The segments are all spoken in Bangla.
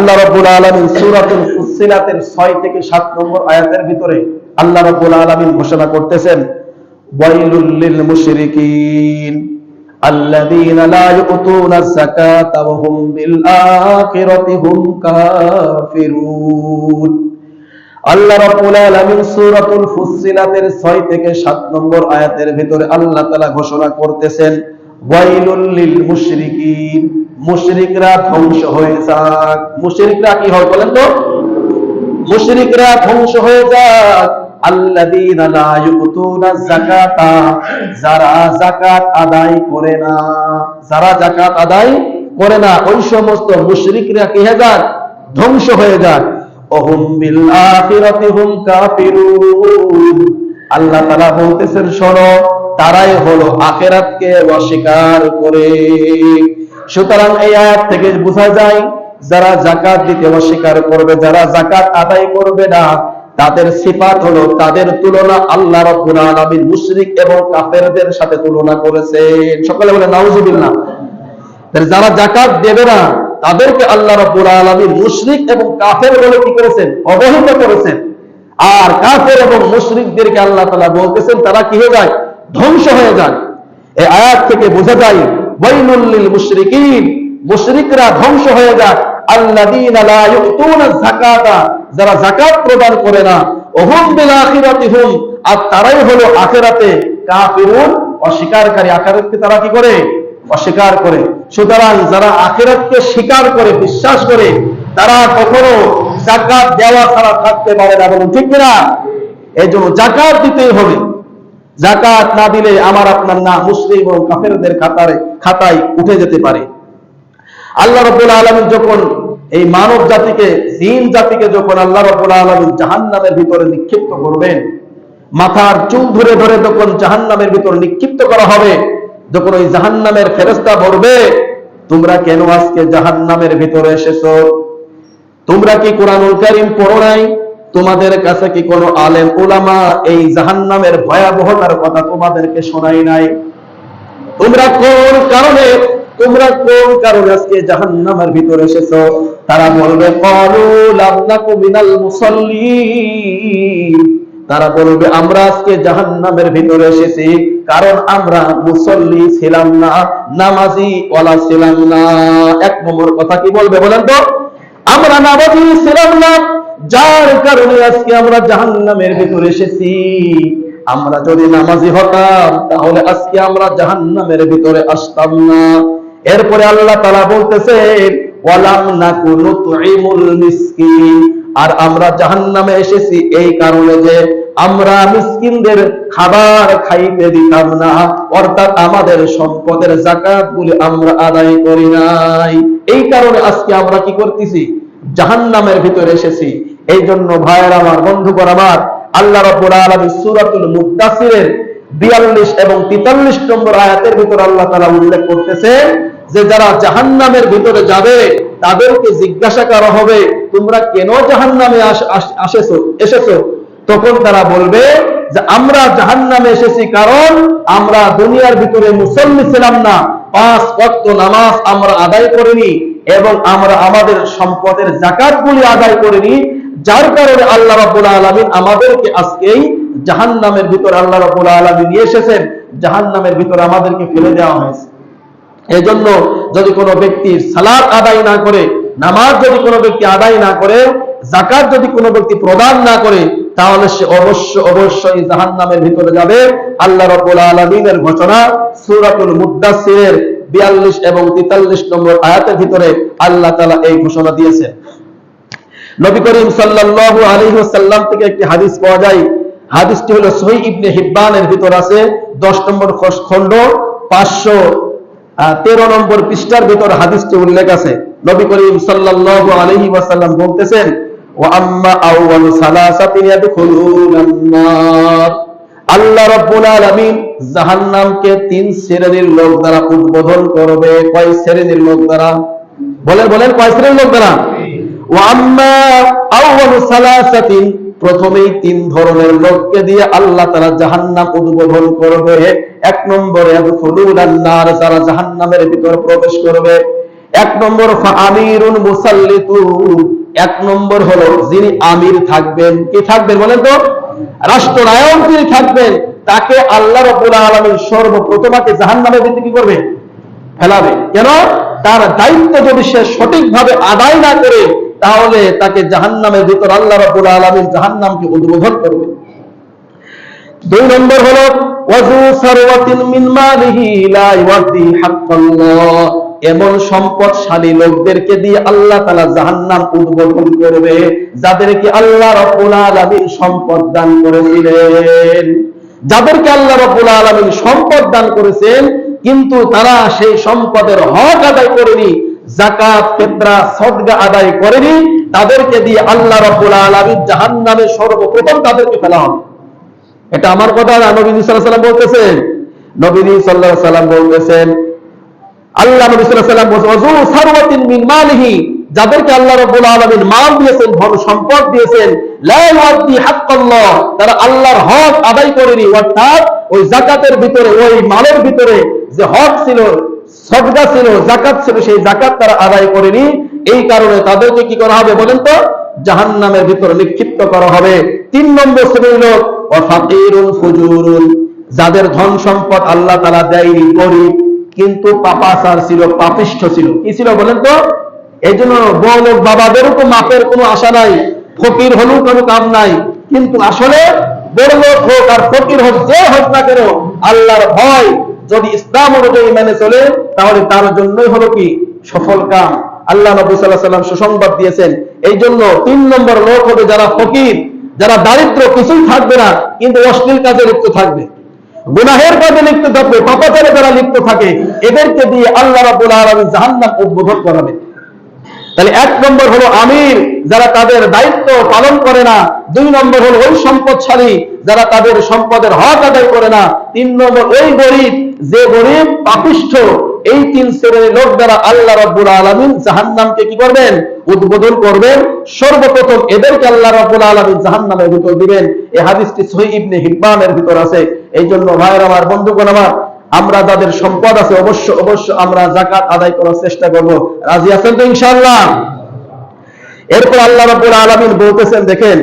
আল্লাহ রাব্বুল আলামিন সূরাতুল ফুসসিলাতের 6 থেকে 7 নম্বর আয়াতের ভিতরে আল্লাহ রাব্বুল আলামিন ঘোষণা করতেছেন, ওয়াইলুল লিল মুশরিকিন আল্লাযীনা লা ইউতুনাজ যাকাতা ওয়া হুম বিল আখিরাতি হুম কাফিরুন। আল্লাহ রাব্বুল আলামিন সূরাতুল ফুসসিলাতের 6 থেকে 7 নম্বর আয়াতের ভিতরে আল্লাহ তাআলা ঘোষণা করতেছেন, ওয়াইলুল লিল মুশরিকিন, মুশরিকরা ধ্বংস হয়ে যাক। মুশরিকরা কি হয় বলেন তো? মুশরিকরা ধ্বংস হয়ে যাক। আল্লাযীনা লা ইউতুনাজ যাকাতা, যারা যাকাত আদায় করে না, যারা যাকাত আদায় করে না, ওই সমস্ত মুশরিকরা কি হয়ে যাক? ধ্বংস হয়ে যাক। ওহুম বিল আখিরাতি হুম কাফিরুন। আল্লাহ তাআলা বলতেছেন, শোনো, তারাই হলো আখিরাতকে অস্বীকার করে। সুতরাং এই আয়াত থেকে বোঝা যায়, যারা যাকাত দিতে অস্বীকার করবে, যারা যাকাত আদায় করবে না, তাদের সিফাত হলো, তাদের তুলনা আল্লাহ রাব্বুল আলামিন মুশরিক এবং কাফেরদের সাথে তুলনা করেছেন। সকলে বলে নাউজুবিল্লাহ। যারা যাকাত দেবে না, তাদেরকে আল্লাহ রাব্বুল আলামিন মুশরিক এবং কাফের বলে কি করেছেন? অবহিত করেছেন। আর কাফের এবং মুশরিকদেরকে আল্লাহ তাআলা বলতেছেন, তারা কি হয়ে যায়? ধ্বংস হয়ে যায়। এই আয়াত থেকে বোঝা যায়, ওয়াইলুল লিল মুশরিকিন, মুশরিকরা ধ্বংস হয়ে যায়। আল্লাযীনা লা ইউতুনাজ যাকাতা, যারা যাকাত প্রদান করে না, ওহুম বিল আখিরাতি হুম, আর তারাই হলো আখিরাতে কাফিরুন, অস্বীকারী। আখিরাতকে তারা কি করে? অস্বীকার করে। সুতরাং যারা আখিরাতকে স্বীকার করে, বিশ্বাস করে, তারা কখনো যাকাত দেওয়া ছাড়া থাকতে পারে না। বলুন ঠিক কিনা? এই জন্য যাকাত দিতেই হবে। যাকাত না দিলে আমার আপনার না মুসলিম এবং কাফেরদের খাতায় উঠে যেতে পারে। আল্লাহ রাব্বুল আলামিন যখন এই মানব জাতিকে, জিন জাতিকে যখন আল্লাহ রাব্বুল আলামিন জাহান্নামের ভিতরে নিক্ষিপ্ত করবেন, মাথার চুল ধরে ধরে যখন জাহান্নামের ভিতরে নিক্ষিপ্ত করা হবে, যখন ওই জাহান্নামের ফেরেশতা বলবে, তোমরা কেন আজকে জাহান্নামের ভিতরে এসেছো? তোমরা কি কোরআনুল কারীম পড়ো নাই? তোমাদের কাছে কি কোনো আলেম উলামা এই জাহান্নামের ভয়াবহতার কথা তোমাদেরকে শোনাই নাই? তোমরা কোন কারণে আজকে জাহান্নামের ভিতরে এসেছো? তারা বলবে, ক্বালু লাম নাকু মিনাল মুসাল্লিন, তারা বলবে, আমরা আজকে জাহান্নামের ভিতরে এসেছি কারণ আমরা মুসল্লি ছিলাম না, নামাজি ওয়ালা ছিলাম না। এক নম্বর কথা কি বলবে বলেন তো? আমরা নামাজি ছিলাম না, যার কারণে আজকে আমরা জাহান্নামের ভিতরে এসেছি। আমরা যদি নামাজি হতাম, তাহলে আজকে আমরা জাহান্নামের ভিতরে আসতাম না। এরপরে আল্লাহ তাআলা বলতেছেন, ওয়ালাম নাকু নুতঈমুল মিসকিন, আর আমরা জাহান্নামে এসেছি এই কারণে যে আমরা মিসকিনদের খাবার খাইতে দিতাম না, অর্থাৎ আমাদের সম্পদের যাকাতগুলি আমরা আদায় করি নাই। এই কারণে আজকে আমরা কি করতেছি? জাহান্নামের ভিতরে এসেছি। এই জন্য ভাইয়ের আমার, বন্ধুগণ আমার, আল্লাহ রাব্বুল আলামিন সূরাতুল মুদ্দাসসিরের 42 এবং 43 নম্বর আয়াতের ভিতরে আল্লাহ তাআলা উল্লেখ করতেছেন যে যারা জাহান্নামের ভিতরে যাবে, তাদেরকে জিজ্ঞাসা করা হবে, তোমরা কেন জাহান্নামে এসেছো? তখন তারা বলবে যে আমরা জাহান্নামে এসেছি কারণ আমরা দুনিয়ার ভিতরে মুসল্লি ছিলাম না, 5 ওয়াক্ত নামাজ আমরা আদায় করিনি এবং আমরা আমাদের সম্পদের যাকাতগুলি আদায় করিনি, যার কারণে আল্লাহ রাব্বুল আলামিন আমাদেরকে আজকেই জাহান্নামের ভিতরে আল্লাহ রাব্বুল আলামিন নিয়ে এসেছেন, জাহান্নামের ভিতরে আমাদেরকে ফেলে দেওয়া হয়েছে। এজন্য যদি কোনো ব্যক্তি সালাত আদায় না করে, নামাজ যদি কোনো ব্যক্তি আদায় না করে, যাকাত যদি কোনো ব্যক্তি প্রদান না করে, তাহলে সে অবশ্যই জাহান্নামের ভিতরে যাবে। আল্লাহ রাব্বুল আলামিনের ঘোষণা সূরাতুল মুদ্দাসসিরের 42 এবং 43 নম্বর আয়াতের ভিতরে আল্লাহ তাআলা এই ঘোষণা দিয়েছেন। নবী করিম সাল্লাল্লাহু আলাইহি ওয়াসাল্লাম থেকে একটি হাদিস পাওয়া যায়। হাদিসটি হলো সহিহ ইবনে হিব্বানের ভিতর আছে, 10 নম্বর খণ্ড 513 নম্বর পৃষ্ঠার ভিতর হাদিসটি উল্লেখ আছে। নবী করিম সাল্লাল্লাহু আলাইহি ওয়াসাল্লাম বলতেছেন, ওয়া আম্মা আউয়ালু সালাসাতিন ইয়াদখুলুনান নার, আল্লাহ রাব্বুল আলামিন জাহান্নামকে 3 শ্রেণীর লোক দ্বারা উদ্বোধন করবে। কয় শ্রেণীর লোক দ্বারা? বলেন কয় শ্রেণীর লোক দ্বারা? ওয়া আম্মা আউয়ালু সালাসাতিন, প্রথমেই 3 ধরনের লোককে দিয়ে আল্লাহ তাআলা জাহান্নাম উদ্বোধন করবে। 1 নম্বরে ইয়াদখুলুনান নার, যারা জাহান্নামের ভিতর প্রবেশ করবে। এক নম্বর ফাআমিরুন মুসাল্লিতুন, এক নম্বর হলো যিনি আমির থাকবেন। কি থাকবেন বলেন তো? রাষ্ট্রনায়ক যিনি থাকবেন, তাকে আল্লাহ রাব্বুল আলামিন সর্বপ্রথম জাহান্নামের ভিতরে কি করবে? ফেলাবে। কেন? তার দায়িত্ব যদি সে সঠিকভাবে আদায় না করে, তাহলে তাকে জাহান্নামের ভিতর আল্লাহ রাব্বুল আলামিন জাহান্নামকে উদ্বোধন করবে। দুই নম্বর হলো ওয়াজু সারওয়াতিন মিন মালিহি লা ইউদ্দি হাক্কাল্লাহ, এমন সম্পদশালী লোকদেরকে দিয়ে আল্লাহ তাআলা জাহান্নাম উদ্বোধন করবে, যাদেরকে আল্লাহ রাব্বুল আলামিন সম্পদ দান করেছিলেন। যাদেরকে আল্লাহ রাব্বুল আলামিন সম্পদ দান করেছেন, কিন্তু তারা সেই সম্পদের হক আদায় করেনি, যাকাত, ফিতরা, সদকা আদায় করেনি, তাদেরকে দিয়ে আল্লাহ রাব্বুল আলামিন জাহান্নামে সর্বপ্রথম তাদেরকে ফেলা হবে। এটা আমার কথা না, নবী সাল্লাল্লাহু আলাইহি ওয়াসাল্লাম বলতেছেন। নবী সাল্লাল্লাহু আলাইহি ওয়াসাল্লাম বলতেছেন, আল্লাহ নবী সাল্লাল্লাহু আলাইহি ওয়াসাল্লাম বলছেন ওয়াজু সারওয়াতিন মিন মালিহি, যাদেরকে আল্লাহ রাব্বুল আলামিন মাল দিয়েছেন, ধন সম্পদ দিয়েছেন, লা ইউদ্দি হাক্কাল্লাহ, তারা আল্লাহর হক আদায় করেনি। অর্থাৎ ওই যাকাতের ভিতরে, ওই মালের ভিতরে যে হক ছিল, সদকা ছিল, যাকাত ছিল, সেই যাকাত তারা আদায় করেনি। এই কারণে তাদেরকে কি করা হবে বলেন তো? জাহান্নামের ভিতরে নিক্ষিপ্ত করা হবে। তিন নম্বর শ্রেণীর লোক ওয়া ফাকিরুন ফুজুরুন, যাদের ধন সম্পদ আল্লাহ তাআলা দেয়নি, গরিব কিন্তু পাপাচার ছিল, পাপিষ্ঠ ছিল। কি ছিল বলেন তো? এই জন্য বড় লোক বাবাদেরও তো মাপের কোনো আশা নাই, ফকির হলেও কোনো কাম নাই। কিন্তু আসলে বড় লোক হোক আর ফকির হোক, যে হোক না কেন, আল্লাহর ভয় যদি ইসলাম অনুযায়ী মেনে চলে, তাহলে তার জন্যই হলো কি সফল কাম। আল্লাহ নবী সাল্লাল্লাহু আলাইহি ওয়াসাল্লাম সুসংবাদ দিয়েছেন। এই জন্য তিন নম্বর লোক হবে যারা ফকির, যারা দারিদ্র, কিছুই থাকবে না, কিন্তু অশ্লীল কাজে লিপ্ত থাকবে, গুনাহের কাজে লিপ্ত থাকবে, পাপাচারে যারা লিপ্ত থাকে, এদেরকে দিয়ে আল্লাহ রাব্বুল আলামিন জাহান্নাম উদ্বোধন করাবে। তাহলে এক নম্বর হলো আমির, যারা তাদের দায়িত্ব পালন করে না। দুই নম্বর হলো ওই সম্পদশালী, যারা তাদের সম্পদের হক আদায় করে না। তিন নম্বর ওই গরিব, যে গরিব পাপিষ্ঠ। এই তিন শ্রেণীর লোক দ্বারা আল্লাহ রাব্বুল আলামিন জাহান্নামকে কি করবেন? উদ্বোধন করবেন। সর্বপ্রথম এদেরকে আল্লাহ রাব্বুল আলামিন জাহান্নামের ভিতর দিবেন। এই হাদিসটি সহিহ ইবনে হিব্বানের ভিতর আছে। এই জন্য ভাইরা আমার, বন্ধুগণ আমার, আমরা যাদের সম্পদ আছে অবশ্য আমরা যাকাত আদায় করার চেষ্টা করব। রাজি আছেন তো ইনশাআল্লাহ? এরপর আল্লাহ রাব্বুল আলামিন বলতেছেন, দেখেন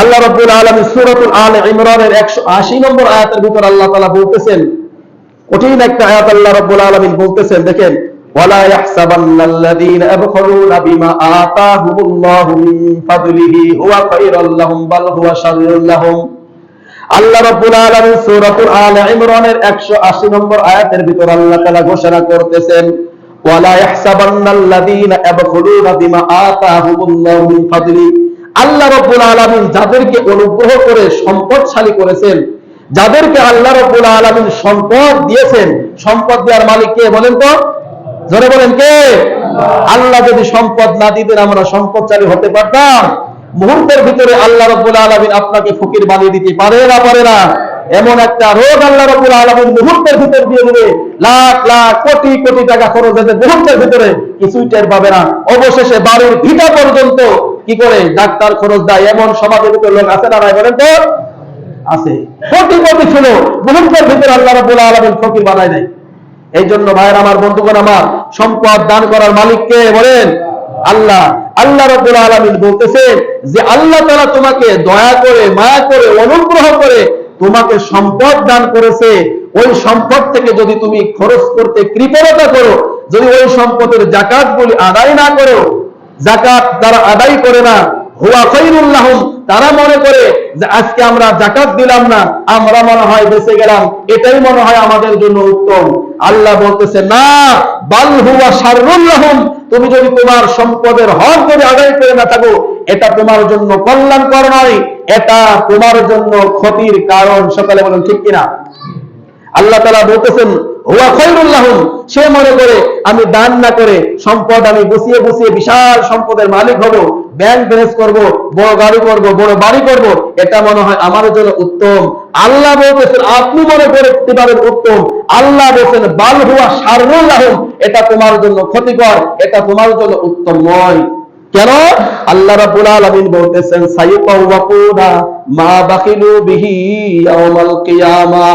আল্লাহ রাব্বুল আলামিন সূরাতুল আলে ইমরানের 180 নম্বর আয়াতের ভিতর আল্লাহ তাআলা বলতেছেন, কঠিন একটা আয়াত আল্লাহ রাব্বুল আলামিন বলতেছেন, দেখেন ওয়ালা ইয়াহসাবান্নাল্লাযীনা ইয়াবখুলুনা বিমা আতাহুমুল্লাহু মিন ফাদলিহি হুয়া খায়রুল লাহুম বাল হুয়া শাররুল লাহুম। আল্লাহ রাব্বুল আলামিন সূরাতুল আলে ইমরানের 180 নম্বর আয়াতের ভিতর আল্লাহ তাআলা ঘোষণা করতেছেন, ওয়ালা ইয়াহসাবান্নাল্লাযীনা ইয়াবখুলুনা বিমা আতাহুমুল্লাহু মিন ফাদলি। আল্লাহ রাব্বুল আলামিন যাদেরকে অনুগ্রহ করে সম্পদশালী করেছেন, যাদেরকে আল্লাহ রাব্বুল আলামিন সম্পদ দিয়েছেন, সম্পদ দেওয়ার মালিক কে বলেন তো? জোরে বলেন কে? আল্লাহ যদি সম্পদ না দিতেন, আমরা সম্পদশালী হতে পারতাম? মুহূর্তের ভিতরে আল্লাহ রাব্বুল আলামিন আপনাকে ফকির বানিয়ে দিতে পারে না পারে না? এমন একটা রোগ আল্লাহ রাব্বুল আলামিন মুহূর্তের ভিতর দিয়ে দিবে, লাখ লাখ কোটি কোটি টাকা খরচ হতে মুহূর্তের ভিতরে কিছুই টের পাবে না। অবশেষে বাড়ির ভিটা পর্যন্ত কি করে ডাক্তার খরচ দেয়, এমন সমাজের ভিতরে লোক আছে না নাই বলেন তো? আছে। কোটি কোটি ছিল, মুহূর্তের ভিতরে আল্লাহ রাব্বুল আলামিন ফকির বানায় দেয়। এই জন্য ভাইয়ের আমার, বন্ধুগণ আমার, সম্পদ দান করার মালিক কে বলেন? আল্লাহ। আল্লাহ রাব্বুল আলামিন বলতেছেন যে আল্লাহ তাআলা তোমাকে দয়া করে, মায়া করে, অনুগ্রহ করে তোমাকে সম্পদ দান করেছে। ওই সম্পদ থেকে যদি তুমি খরচ করতে কৃপণতা করো, যদি ওই সম্পদের যাকাত বলি আদায় না করো, যাকাত তারা আদায় করে না, হুয়া খায়রুল লাহুম, তারা মনে করে যে আজকে আমরা যাকাত দিলাম না, আমরা মনে হয় বেঁচে গেলাম, এটাই মনে হয় আমাদের জন্য উত্তম। আল্লাহ বলতেছে না, বাল হুয়া শাররুল লাহুম, তুমি যদি তোমার সম্পদের হক যদি আদায় করে না থাকো, এটা তোমার জন্য কল্যাণকর নয়, এটা তোমার জন্য ক্ষতির কারণ। সকালে বলেন ঠিক কিনা? আল্লাহ তাআলা বলতেছেন হুয়া খায়রুল লাহুম, সে মনে করে আমি দান না করে সম্পদ আমি গুছিয়ে গুছিয়ে বিশাল সম্পদের মালিক হব, ব্যাংক ব্যালেন্স করব, বড় গাড়ি করব, বড় বাড়ি করব, এটা মনে হয় আমার জন্য উত্তম। আল্লাহ বলতেছেন আপনি মনে করতে পারেন উত্তম, আল্লাহ বলছেন বাল হুয়া শাররুল লাহুম, এটা তোমার জন্য ক্ষতিকর, এটা তোমার জন্য উত্তম নয়। কেন? আল্লাহ রাব্বুল আলামিন বলতেছেন সাইয়্যুকুনা মা বাখিলু বিহি ইয়াউমাল কিয়ামা,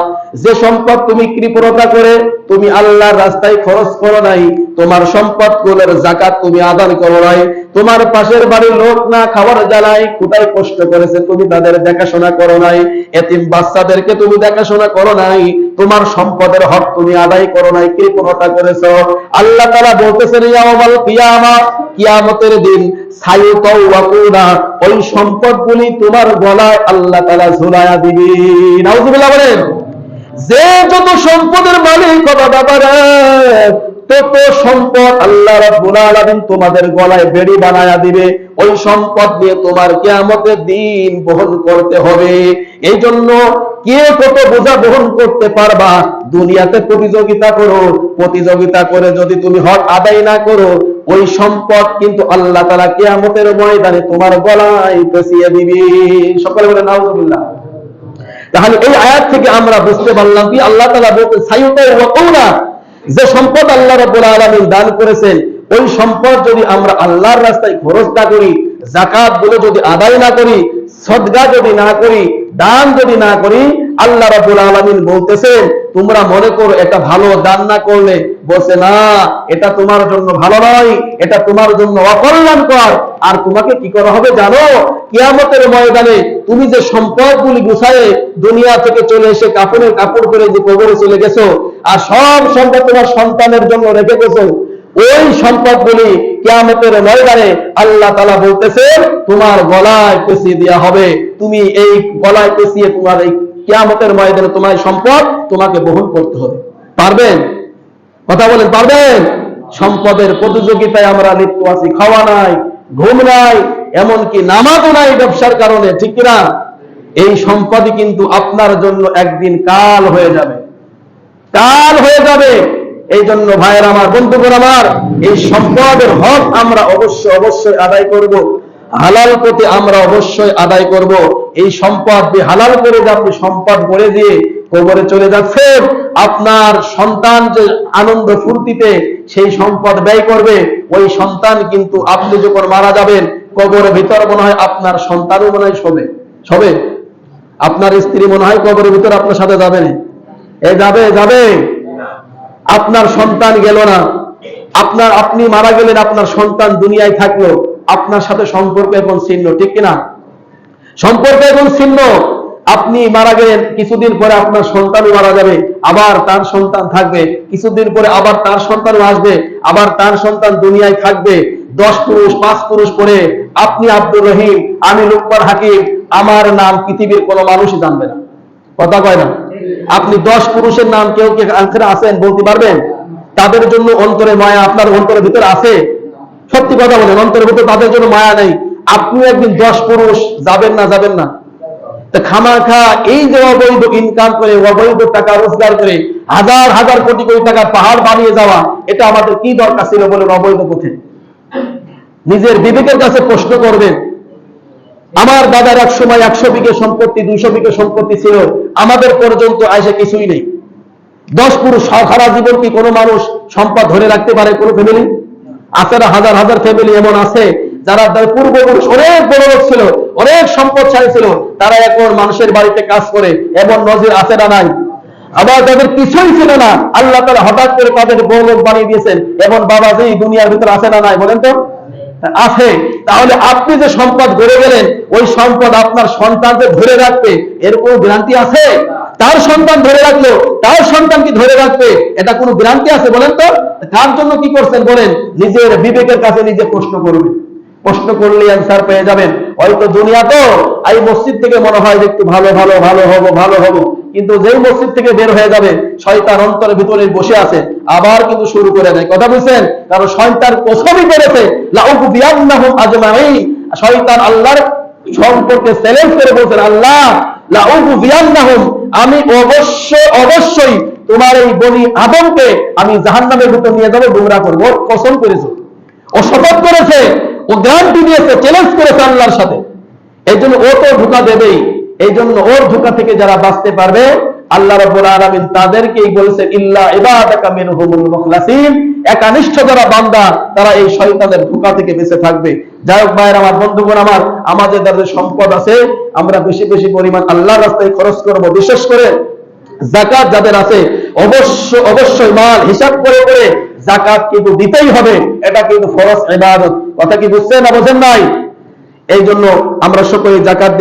যে সম্পদ তুমি কৃপণতা করে তুমি আল্লাহর রাস্তায় খরচ করো নাই, তোমার সম্পদ গুলোর যাকাত তুমি আদান করো নাই, তোমার পাশের বাড়ির লোক না খাবার জ্বালায় কোথায় কষ্ট করেছে তুমি তাদের দেখাশোনা করো নাই, এতিম বাচ্চাদেরকে তুমি দেখাশোনা করো নাই, তোমার সম্পদের হক তুমি আদায় করো নাই, কৃপণতা করেছো। আল্লাহ তাআলা বলতেছেন ইয়াউমাল কিয়ামা, কিয়ামতের দিন সায়ুতাওয়াকুনা, ওই সম্পদগুলি তোমার গলায় আল্লাহ তাআলা ঝুলায়া দিবে। নাউযুবিল্লাহ বলেন। যে যত সম্পদের মালিক হবে বাবারা, তত সম্পদ আল্লাহ রাব্বুল আলামিন তোমাদের গলায় বেড়ি বানায়া দিবে। ওই সম্পদ দিয়ে তোমার কিয়ামতের দিন বহন করতে হবে। এই জন্য কে কত বোঝা বহন করতে পারবা, দুনিয়াতে প্রতিযোগিতা করো, প্রতিযোগিতা করে যদি তুমি হক আদায় না করো, ওই সম্পদ কিন্তু আল্লাহ তাআলা কিয়ামতের ময়দানে তোমার গলায় পেঁচিয়ে দিবে। সকলে বলে নাউযুবিল্লাহ। তাহলে এই আয়াত থেকে আমরা বুঝতে পারলাম কি আল্লাহ তাআলা বলতে সায়ুতাওয়াকুনা, যে সম্পদ আল্লাহ রাব্বুল আলামিন দান করেছেন, ওই সম্পদ যদি আমরা আল্লাহর রাস্তায় খরচ না করি, যাকাত গুলো যদি আদায় না করি, সদকা যদি না করি, দান যদি না করি, আল্লাহ রাব্বুল আলামিন বলতেছেন তোমরা মনে করো এটা ভালো, দান না করলে বলছে না এটা তোমার জন্য ভালো নয়, এটা তোমার জন্য অকল্যাণকর। আর তোমাকে কি করা হবে জানো? কিয়ামতের ময়দানে তুমি যে সম্পদগুলি গুছায়ে দুনিয়া থেকে চলে এসে কাপড়ের কাপড় পরে যে কবরে চলে গেছো, আর সব সম্পদ তোমার সন্তানের জন্য রেখে গেছো, ওই সম্পদগুলি কিয়ামতের ময়দানে আল্লাহ তাআলা বলতেছেন তোমার গলায় পেঁচিয়ে দেওয়া হবে। তুমি এই গলায় পেঁচিয়ে তোমার এই কিয়ামতের ময়দানে তোমার সম্পদ তোমাকে বহন করতে হবে। পারবেন? কথা বলেন, পারবেন? সম্পদের প্রতিযোগিতায় আমরা লিপ্ত আছি, খাওয়া নাই, ঘুম নাই, এমনকি নামাজও নাই ব্যবসার কারণে, ঠিক কিনা? এই সম্পদই কিন্তু আপনার জন্য একদিন কাল হয়ে যাবে, কাল হয়ে যাবে। এই জন্য ভাইয়ের আমার, বন্ধুগণ আমার, এই সম্পদের হক আমরা অবশ্যই আদায় করব। হালাল পথে আমরা অবশ্যই আদায় করব। এই সম্পদ দিয়ে হালাল করে যে আপনি সম্পদ গড়ে দিয়ে কবরে চলে যাচ্ছেন, আপনার সন্তান যে আনন্দ ফুর্তিতে সেই সম্পদ ব্যয় করবে, ওই সন্তান কিন্তু আপনি যখন মারা যাবেন কবরের ভিতর মনে হয় আপনার সন্তানও মনে হয় শোবে, আপনার স্ত্রী মনে হয় কবরের ভিতর আপনার সাথে যাবে না। যাবে আপনার সন্তান গেল না, আপনি মারা গেলেন, আপনার সন্তান দুনিয়ায় থাকলো, আপনার সাথে সম্পর্ক এখন ছিন্ন, ঠিক কিনা? সম্পর্ক এখন ছিন্ন। আপনি মারা গেলেন, কিছুদিন পরে আপনার সন্তানও মারা যাবে, আবার তার সন্তান থাকবে, কিছুদিন পরে আবার তার সন্তানও আসবে, আবার তার সন্তান দুনিয়ায় থাকবে। 10 পুরুষ 5 পুরুষ পরে আপনি আব্দুর রহিম, আমি লুকমান হাকিম, আমার নাম পৃথিবীর কোনো মানুষই জানবে না। কথা কয় না? আপনি 10 পুরুষের নাম কেউ কে আনসারে আছেন বলতে পারবেন? তাদের জন্য অন্তরে মায়া আপনার অন্তরের ভিতরে আছে? সত্যি কথা বলেন, অন্তরের ভিতরে তাদের জন্য মায়া নেই। আপনি একদিন 10 পুরুষ যাবেন না? তা খামাখা এই যে অবৈধ ইনকাম করে, অবৈধ টাকা রোজগার করে হাজার কোটি টাকার পাহাড় বানিয়ে যাওয়া, এটা আমাদের কি দরকার ছিল বলেন? অবৈধ পথে নিজের বিবেকের কাছে প্রশ্ন করবেন। আমার দাদার এক সময় 100 বিঘে সম্পত্তি, 200 বিঘে সম্পত্তি ছিল, আমাদের পর্যন্ত আসে কিছুই নেই। 10 পুরুষ সারা জীবন কি কোনো মানুষ সম্পদ ধরে রাখতে পারে? কোনো ফ্যামিলি আছে না? হাজার ফ্যামিলি এমন আছে যারা পূর্বপুরুষ অনেক বড় লোক ছিল, অনেক সম্পদশালী ছিল, তারা এখন মানুষের বাড়িতে কাজ করে, এমন নজির আছে না নাই? আবার যাদের কিছুই ছিল না, আল্লাহ তাআলা হঠাৎ করে তাদের বড় লোক বানিয়ে দিয়েছেন, এমন বাবা যে দুনিয়ার ভিতরে আছে না নাই বলেন তো? আছে। তাহলে আপনি যে সম্পদ গড়ে গেলেন, ওই সম্পদ আপনার সন্তান যে ধরে রাখবে এর কোনো গ্যারান্টি আছে? তার সন্তান ধরে রাখলো, তার সন্তান কি ধরে রাখবে, এটা কোনো গ্যারান্টি আছে বলেন তো? তার জন্য কি করছেন বলেন? নিজের বিবেকের কাছে নিজে প্রশ্ন করবেন। প্রশ্ন করলে অ্যান্সার পেয়ে যাবেন। হয়তো দুনিয়া তো এই মসজিদ থেকে মনে হয় যে একটু ভালো হব, কিন্তু যেই মসজিদ থেকে বের হয়ে যাবে শয়তান অন্তরের ভিতরে বসে আছে, আবার কিন্তু শুরু করে দেয়। কথা বুঝছেন? কারণ শয়তান কসমই করেছে লাউযিয়ান্নাহুম আজমাইন। শয়তান আল্লাহর সম্পর্কে চ্যালেঞ্জ করে বলছেন, আল্লাহ লাউযিয়ান্নাহুম, আমি অবশ্যই তোমার এই বনি আদমকে আমি জাহান্নামের ভিতর নিয়ে যাবো, গোমরাহ করবো। কসম করেছে, ও শপথ করেছে, ও গ্যারান্টি দিয়েছে, চ্যালেঞ্জ করেছে আল্লাহর সাথে। এই জন্য ও তো ধোঁকা দেবেই। এই জন্য ওর ধোঁকা থেকে যারা বাঁচতে পারবে, আল্লাহ রাব্বুল আলামিন তাদেরকেই বলেছেন ইল্লা ইবাদাকা মিনহুমুল মুখলাসিন, একনিষ্ঠ যারা বান্দা তারা এই শয়তানের ধোঁকা থেকে বেঁচে থাকবে। যাই হোক ভাইয়ের আমার, বন্ধুগণ আমার, আমাদের যাদের সম্পদ আছে আমরা বেশি পরিমাণ আল্লাহর রাস্তায় খরচ করব। বিশেষ করে যাকাত যাদের আছে অবশ্যই মাল হিসাব করে করে যাকাত কিন্তু দিতেই হবে, এটা কিন্তু ফরজ ইবাদত। কথা কি বুঝছেন না বোঝেন নাই? এই জন্য আমরা সকলে যাকাত